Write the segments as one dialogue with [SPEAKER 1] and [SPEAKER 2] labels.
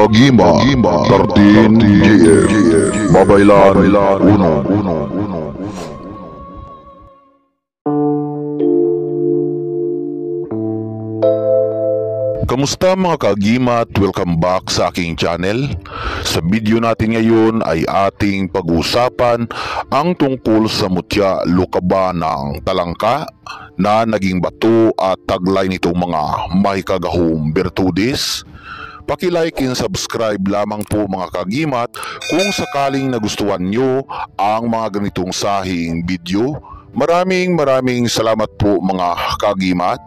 [SPEAKER 1] Kagima 13 GM Babaylan 1. Kamusta mga kagimat? Welcome back sa aking channel. Sa video natin ngayon ay ating pag-uusapan ang tungkol sa mutya lukaba ng talangka na naging bato at taglay nitong mga mahikagahong bertudes. Paki-like and subscribe lamang po mga kagimat kung sakaling nagustuhan nyo ang mga ganitong sahing video. Maraming salamat po mga kagimat.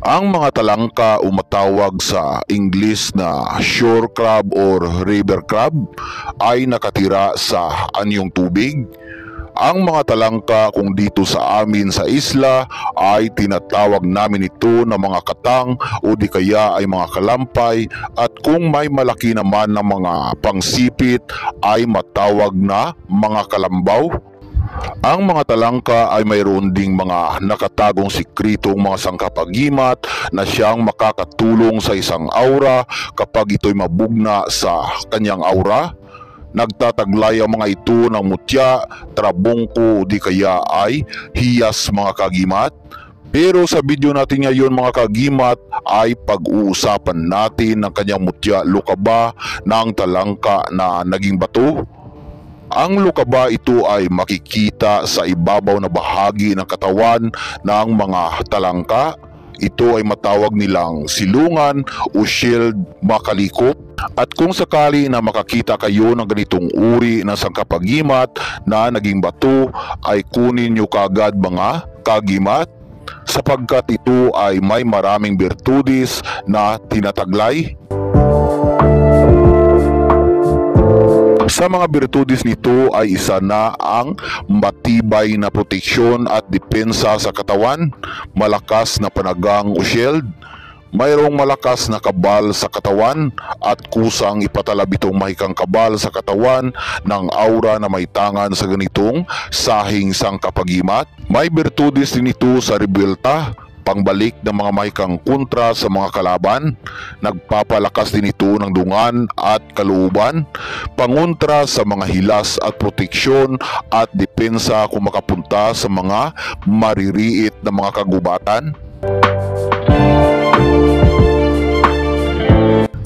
[SPEAKER 1] Ang mga talangka umatawag sa English na shore crab or river crab ay nakatira sa anyong tubig. Ang mga talangka kung dito sa amin sa isla ay tinatawag namin ito na mga katang o di kaya ay mga kalampay, at kung may malaki naman na mga pangsipit ay matawag na mga kalambaw. Ang mga talangka ay mayroon ding mga nakatagong sikritong mga sangkapagimat na siyang makakatulong sa isang aura kapag ito'y mabugna sa kanyang aura. Nagtataglay ang mga ito ng mutya, trabongko o di kaya ay hiyas mga kagimat. Pero sa video natin ngayon mga kagimat ay pag-uusapan natin ang kanyang mutya lukaba ng talangka na naging bato. Ang lukaba ito ay makikita sa ibabaw na bahagi ng katawan ng mga talangka. Ito ay matawag nilang silungan o shield makalikot. At kung sakali na makakita kayo ng ganitong uri ng sangkapagimat na naging bato, ay kunin nyo kagad mga kagimat, sapagkat ito ay may maraming bertudes na tinataglay. Sa mga bertudes nito ay isa na ang matibay na proteksyon at depensa sa katawan, malakas na panagang o shield, mayroong malakas na kabal sa katawan at kusang ipatalab itong mahikang kabal sa katawan ng aura na may tangan sa ganitong sahing sangkapagimat. May bertudes din ito sa rebelta, pangbalik ng mga mahikang kontra sa mga kalaban, nagpapalakas din ito ng dungan at kalooban, pangontra sa mga hilas at proteksyon at depensa kung makapunta sa mga maririit na mga kagubatan.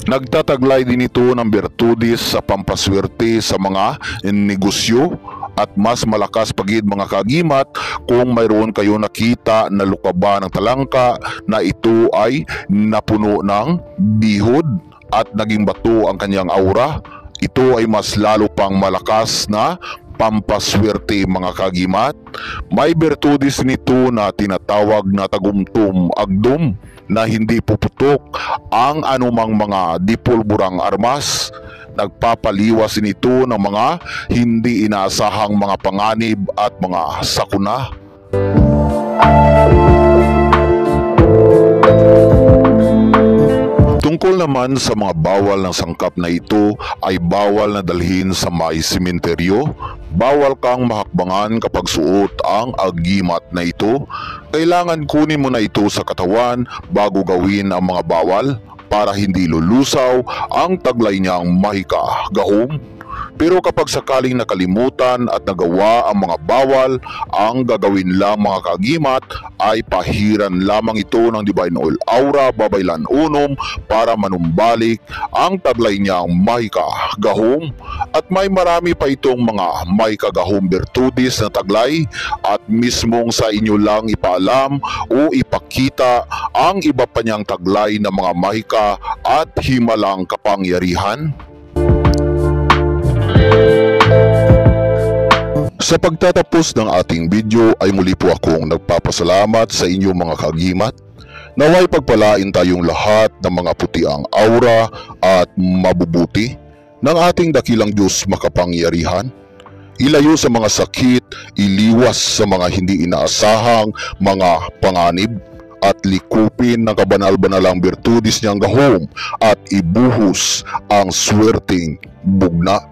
[SPEAKER 1] Nagtataglay din ito ng bertudes sa pampaswerte sa mga negosyo, at mas malakas pagid mga kagimat kung mayroon kayo nakita na lukaba ng talangka na ito ay napuno ng bihod at naging bato ang kanyang aura. Ito ay mas lalo pang malakas na pampaswerte mga kagimat. May bertudes nito na tinatawag na tagumtum agdum na hindi puputok ang anumang mga dipulburang armas. Nagpapaliwas nito ng mga hindi inaasahang mga panganib at mga sakuna. Tungkol naman sa mga bawal ng sangkap na ito ay bawal na dalhin sa may sementeryo. Bawal kang mahakbangan kapag suot ang agimat na ito. Kailangan kunin mo na ito sa katawan bago gawin ang mga bawal para hindi lulusaw ang taglay niyang mahika-gahom. Pero kapag sakaling nakalimutan at nagawa ang mga bawal, ang gagawin lang mga kagimat ay pahiran lamang ito ng divine oil aura babaylan unom para manumbalik ang taglay niyang mahika-gahom. At may marami pa itong mga mahika-gahom bertudes na taglay, at mismong sa inyo lang ipaalam o ipakita ang iba pa niyang taglay na mga mahika at himalang kapangyarihan. Sa pagtatapos ng ating video ay muli po akong nagpapasalamat sa inyong mga kagimat. Naway pagpalain tayong lahat ng mga putiang aura at mabubuti ng ating dakilang Diyos makapangyarihan. Ilayo sa mga sakit, iliwas sa mga hindi inaasahang mga panganib, at likupin ng kabanal-banalang bertudes niyang gahom at ibuhos ang swerteng bugna.